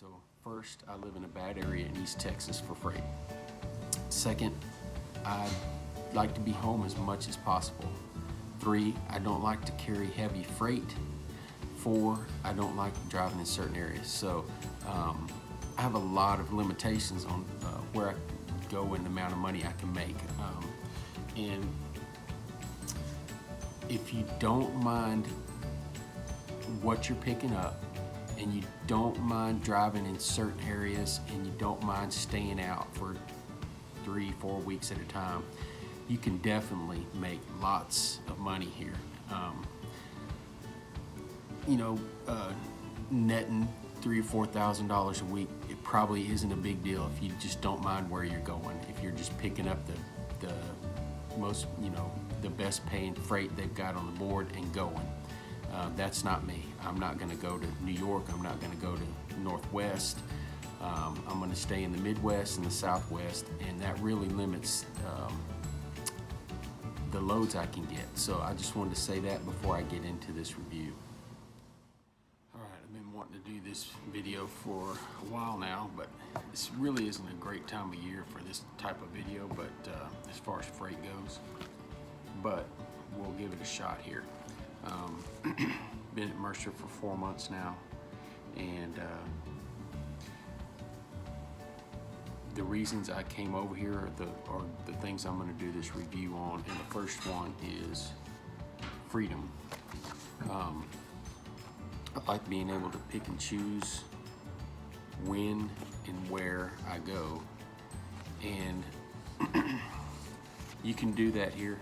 So first, I live in a bad area in East Texas for freight. Second, I like to be home as much as possible. 3, I don't like to carry heavy freight. 4, I don't like driving in certain areas. So I have a lot of limitations on where I go and the amount of money I can make. And if you don't mind what you're picking up, and you don't mind driving in certain areas, and you don't mind staying out for 3-4 weeks at a time, you can definitely make lots of money here. Netting $3,000 or $4,000 a week, it probably isn't a big deal if you just don't mind where you're going. If you're just picking up the most, the best paying freight they've got on the board and going. That's not me. I'm not going to go to New York. I'm not going to go to Northwest. I'm going to stay in the Midwest and the Southwest, and that really limits the loads I can get. So I just wanted to say that before I get into this review. All right, I've been wanting to do this video for a while now, but this really isn't a great time of year for this type of video, but as far as freight goes, but we'll give it a shot here. Been at Mercer for 4 months now, and the reasons I came over here are the things I'm going to do this review on. And the first one is freedom. I like being able to pick and choose when and where I go, and you can do that here.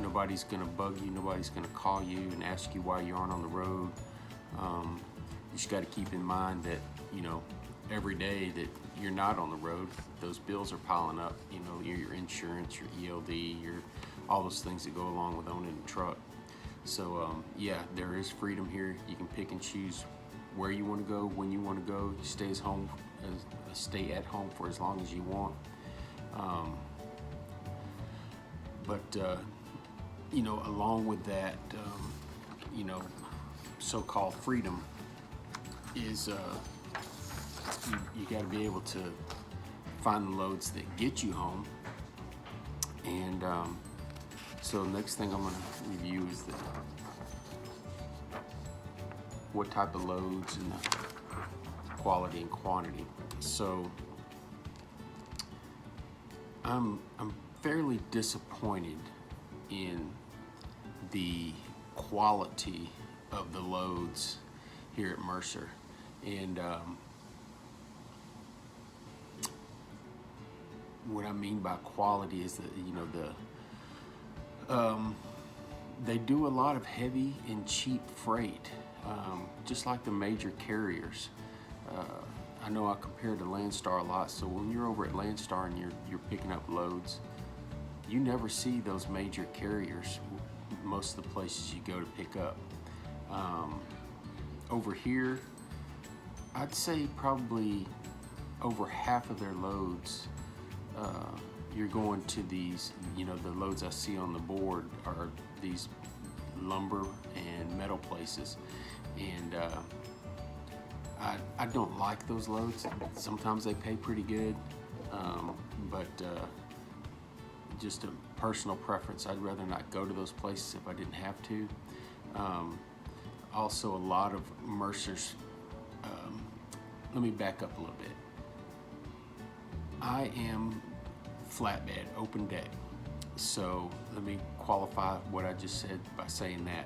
Nobody's going to bug you. Nobody's going to call you and ask you why you aren't on the road. You just got to keep in mind that, every day that you're not on the road, those bills are piling up. Your insurance, your ELD, all those things that go along with owning a truck. So yeah, there is freedom here. You can pick and choose where you want to go, when you want to go. You stay at home for as long as you want. Along with that, so-called freedom is you got to be able to find the loads that get you home. And so next thing I'm going to review is what type of loads and the quality and quantity. So I'm fairly disappointed in the quality of the loads here at Mercer. And what I mean by quality is that they do a lot of heavy and cheap freight, just like the major carriers. I know I compare to Landstar a lot, so when you're over at Landstar and you're picking up loads, you never see those major carriers most of the places you go to pick up. Over here, I'd say probably over half of their loads, you're going to these, the loads I see on the board are these lumber and metal places. And I don't like those loads. Sometimes they pay pretty good, but just a personal preference. I'd rather not go to those places if I didn't have to. Also, a lot of Mercer's, let me back up a little bit. I am flatbed, open deck. So let me qualify what I just said by saying that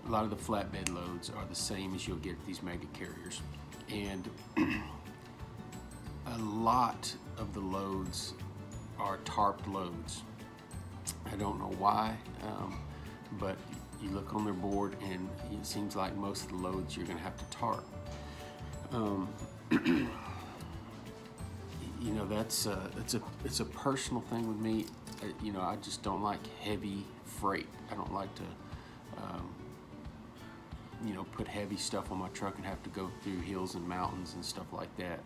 a lot of the flatbed loads are the same as you'll get at these mega carriers. And a lot of the loads are tarped loads. I don't know why, but you look on their board and it seems like most of the loads you're going to have to tarp. It's a personal thing with me. I just don't like heavy freight. I don't like to put heavy stuff on my truck and have to go through hills and mountains and stuff like that.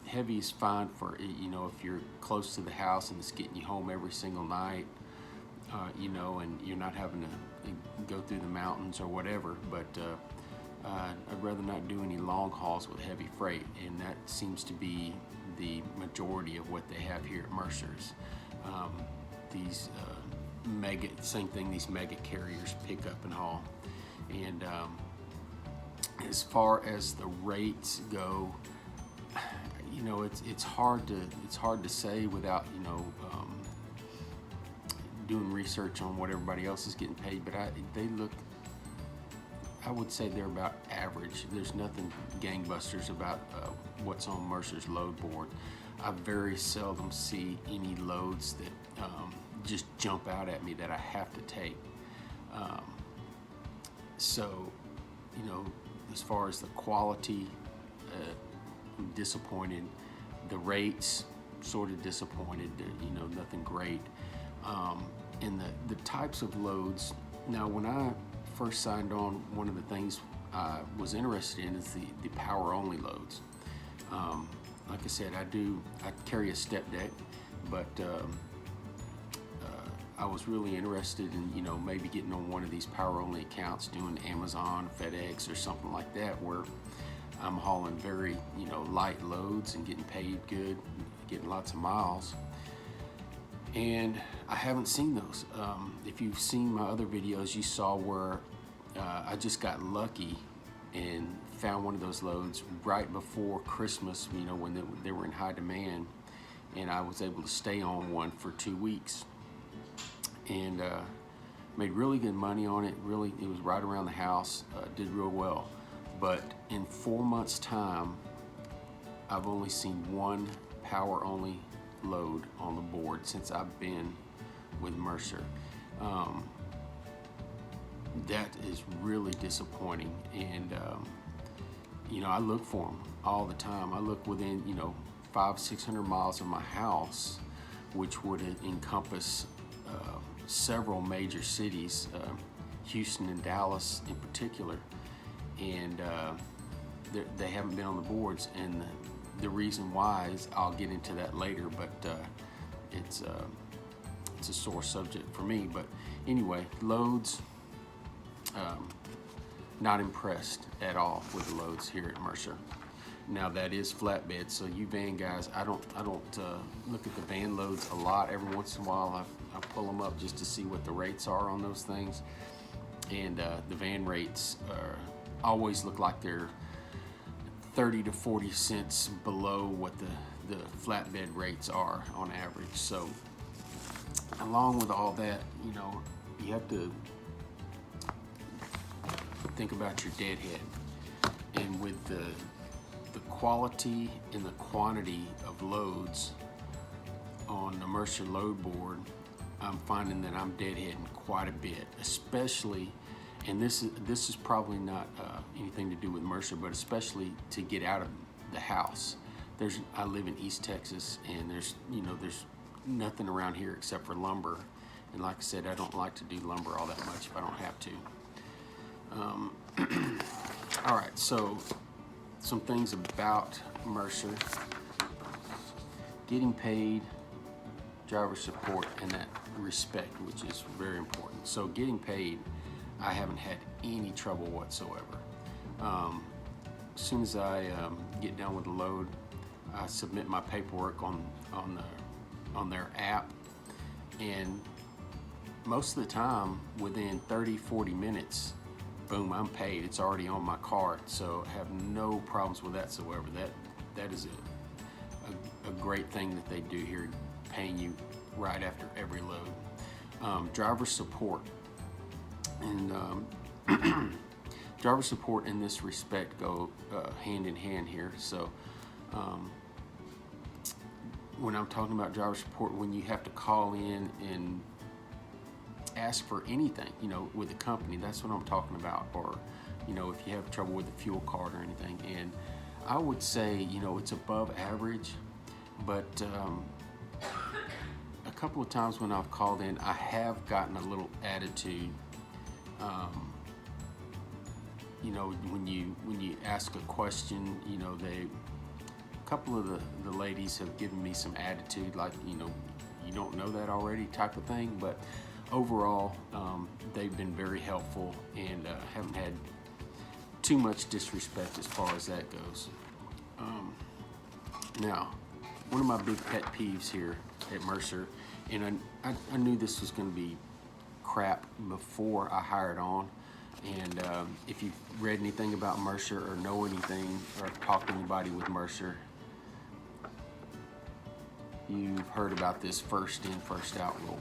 Heavy is fine for, if you're close to the house and it's getting you home every single night, and you're not having to go through the mountains or whatever. But I'd rather not do any long hauls with heavy freight, and that seems to be the majority of what they have here at Mercer's. These same thing, these mega carriers pick up and haul. And as far as the rates go, you know, it's hard to say without, you know, doing research on what everybody else is getting paid. But I would say they're about average. There's nothing gangbusters about what's on Mercer's load board. I very seldom see any loads that just jump out at me that I have to take. So, you know, as far as the quality, I'm disappointed. The rates, sort of disappointed. You know, nothing great. And the types of loads. Now, when I first signed on, one of the things I was interested in is the power-only loads. Like I said, I carry a step deck, but I was really interested in, you know, maybe getting on one of these power-only accounts, doing Amazon, FedEx, or something like that, where I'm hauling very, you know, light loads and getting paid good, getting lots of miles. And I haven't seen those. If you've seen my other videos, you saw where I just got lucky and found one of those loads right before Christmas, you know, when they were in high demand, and I was able to stay on one for 2 weeks and made really good money on it. Really, it was right around the house, did real well. But in 4 months' time, I've only seen one power-only load on the board since I've been with Mercer. That is really disappointing, and you know, I look for them all the time. I look within, you know, 500-600 miles of my house, which would encompass several major cities, Houston and Dallas in particular, and they haven't been on the boards. And the reason why is, I'll get into that later, but it's a sore subject for me. But anyway, loads, not impressed at all with the loads here at Mercer. Now, that is flatbed, so you van guys, I don't look at the van loads a lot. Every once in a while I pull them up just to see what the rates are on those things, and the van rates always look like they're 30 to 40 cents below what the flatbed rates are on average. So along with all that, you know, you have to think about your deadhead. And with the quality and the quantity of loads on the Mercer load board, I'm finding that I'm deadheading quite a bit, especially, and this is probably not anything to do with Mercer, but especially to get out of the house. I live in East Texas, and there's nothing around here except for lumber. And like I said, I don't like to do lumber all that much if I don't have to. All right, so some things about Mercer: getting paid, driver support, and that respect, which is very important. So getting paid, I haven't had any trouble whatsoever. As soon as I get done with the load, I submit my paperwork on their app, and most of the time, within 30-40 minutes, boom, I'm paid. It's already on my card, so I have no problems with that whatsoever. That is a great thing that they do here, paying you right after every load. Driver support, and driver support in this respect go hand in hand here. So when I'm talking about driver support, when you have to call in and ask for anything, you know, with the company, that's what I'm talking about. Or, you know, if you have trouble with the fuel card or anything. And I would say, you know, it's above average, but a couple of times when I've called in, I have gotten a little attitude. You know, when you ask a question, you know, a couple of the ladies have given me some attitude, like, you know, you don't know that already type of thing. But overall, they've been very helpful, and haven't had too much disrespect as far as that goes. Now, one of my big pet peeves here at Mercer, and I knew this was going to be crap before I hired on. And if you've read anything about Mercer or know anything or talked to anybody with Mercer, you've heard about this first in, first out rule.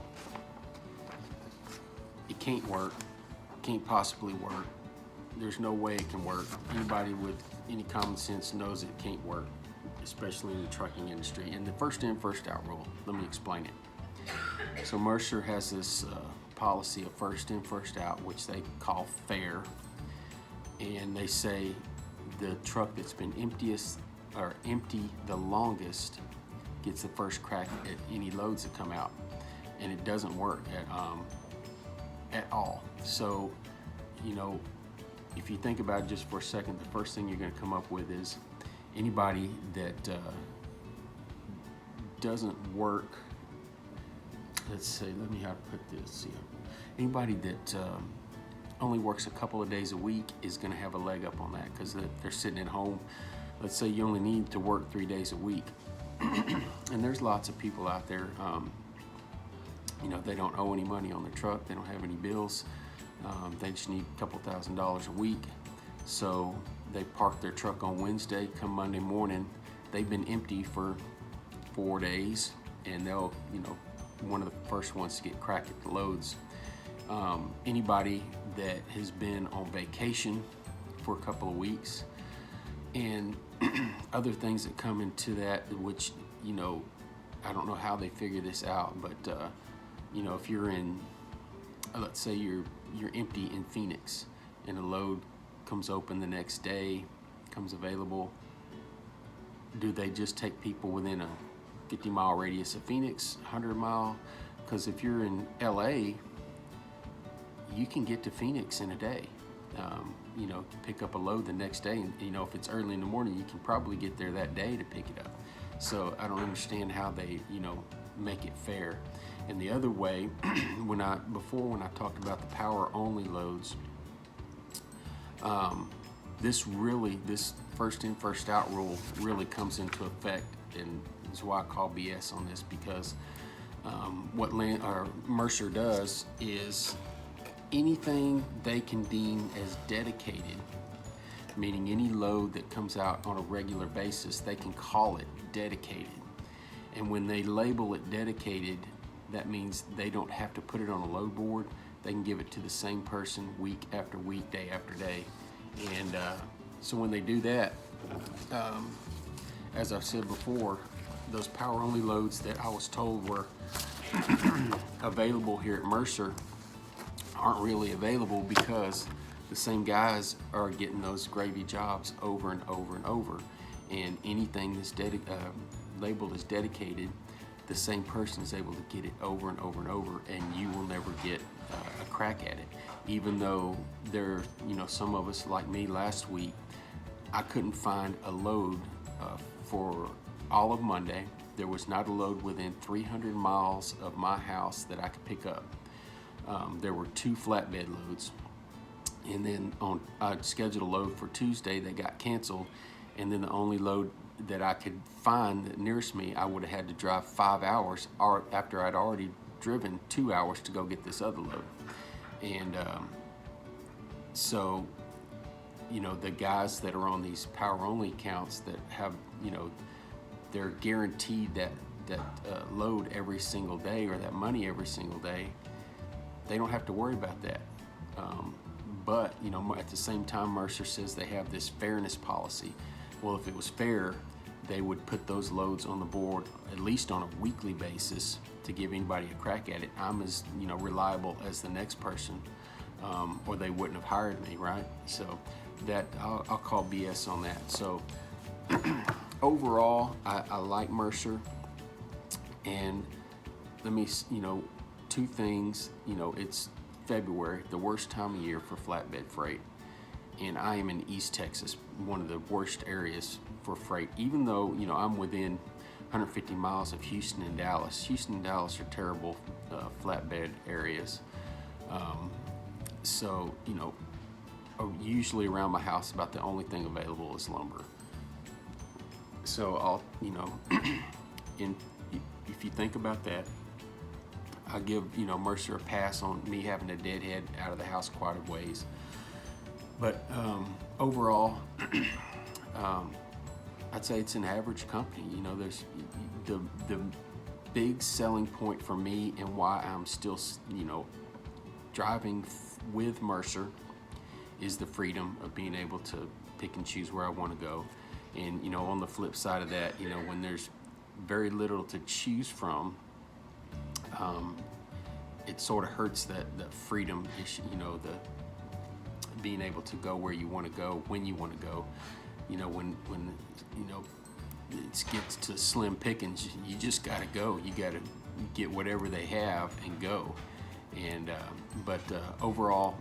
It can't work, can't possibly work. There's no way it can work. Anybody with any common sense knows it can't work, especially in the trucking industry. And the first in, first out rule, let me explain it. So Mercer has this policy of first in, first out, which they call fair. And they say the truck that's been empty the longest gets the first crack at any loads that come out. And it doesn't work at all. So, if you think about it just for a second, the first thing you're going to come up with is anybody that doesn't work. Let's see, let me how to put this. Anybody that only works a couple of days a week is going to have a leg up on that because they're sitting at home. Let's say you only need to work 3 days a week. And there's lots of people out there, they don't owe any money on their truck, they don't have any bills. They just need a couple $1,000s a week. So they park their truck on Wednesday. Come Monday morning, they've been empty for 4 days, and they'll, one of the first ones to get cracked at the loads. Anybody that has been on vacation for a couple of weeks, and other things that come into that, which, I don't know how they figure this out, but, if you're in, let's say you're empty in Phoenix and a load comes open the next day, comes available, do they just take people within a 50-mile radius of Phoenix, 100-mile? Because if you're in LA, you can get to Phoenix in a day. Pick up a load the next day, and if it's early in the morning, you can probably get there that day to pick it up. So I don't understand how they make it fair. And the other way, when I talked about the power only loads, this first in, first out rule really comes into effect, and is why I call BS on this, because what Mercer does is anything they can deem as dedicated, meaning any load that comes out on a regular basis, they can call it dedicated. And when they label it dedicated, that means they don't have to put it on a load board. They can give it to the same person week after week, day after day. And so when they do that, as I've said before, those power only loads that I was told were available here at Mercer aren't really available, because the same guys are getting those gravy jobs over and over and over. And anything that's labeled as dedicated, the same person is able to get it over and over and over, and you will never get a crack at it. Even though there, some of us, like me last week, I couldn't find a load for all of Monday. There was not a load within 300 miles of my house that I could pick up. There were 2 flatbed loads, and then I'd scheduled a load for Tuesday that got canceled, and then the only load that I could find that nearest me, I would have had to drive 5 hours after I'd already driven 2 hours to go get this other load. And so, the guys that are on these power only accounts that have, they're guaranteed that load every single day, or that money every single day, they don't have to worry about that. But at the same time, Mercer says they have this fairness policy. Well, if it was fair, they would put those loads on the board at least on a weekly basis to give anybody a crack at it. I'm as reliable as the next person, or they wouldn't have hired me, right? So that I'll call BS on that. So overall, I like Mercer, and let me 2 things. It's February, the worst time of year for flatbed freight. And I am in East Texas, one of the worst areas for freight, even though, I'm within 150 miles of Houston and Dallas. Houston and Dallas are terrible flatbed areas. So, usually around my house, about the only thing available is lumber. So I'll, in, if you think about that, I give, Mercer a pass on me having a deadhead out of the house quite a ways. But overall, I'd say it's an average company. There's the big selling point for me, and why I'm still, driving with Mercer, is the freedom of being able to pick and choose where I want to go. And on the flip side of that, when there's very little to choose from, it sort of hurts that freedom issue, the being able to go where you want to go, when you want to go. When it gets to slim pickings, you just got to go. You got to get whatever they have and go. And but overall,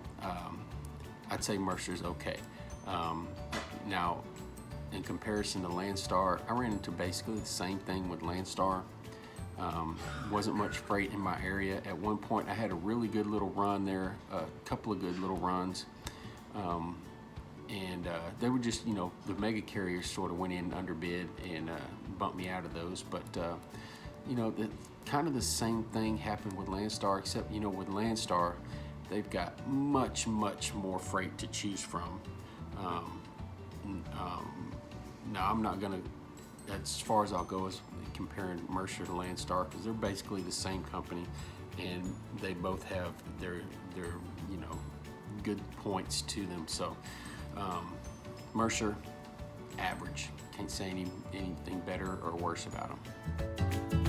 I'd say Mercer's okay. Now, in comparison to Landstar, I ran into basically the same thing with Landstar. Wasn't much freight in my area. At one point, I had a really good little run there, a couple of good little runs. And they were just, the mega carriers sort of went in underbid and bumped me out of those. But, kind of the same thing happened with Landstar, except, with Landstar, they've got much, much more freight to choose from. Now, I'm not going to, as far as I'll go as comparing Mercer to Landstar, because they're basically the same company, and they both have their good points to them. So Mercer, average. Can't say anything better or worse about them.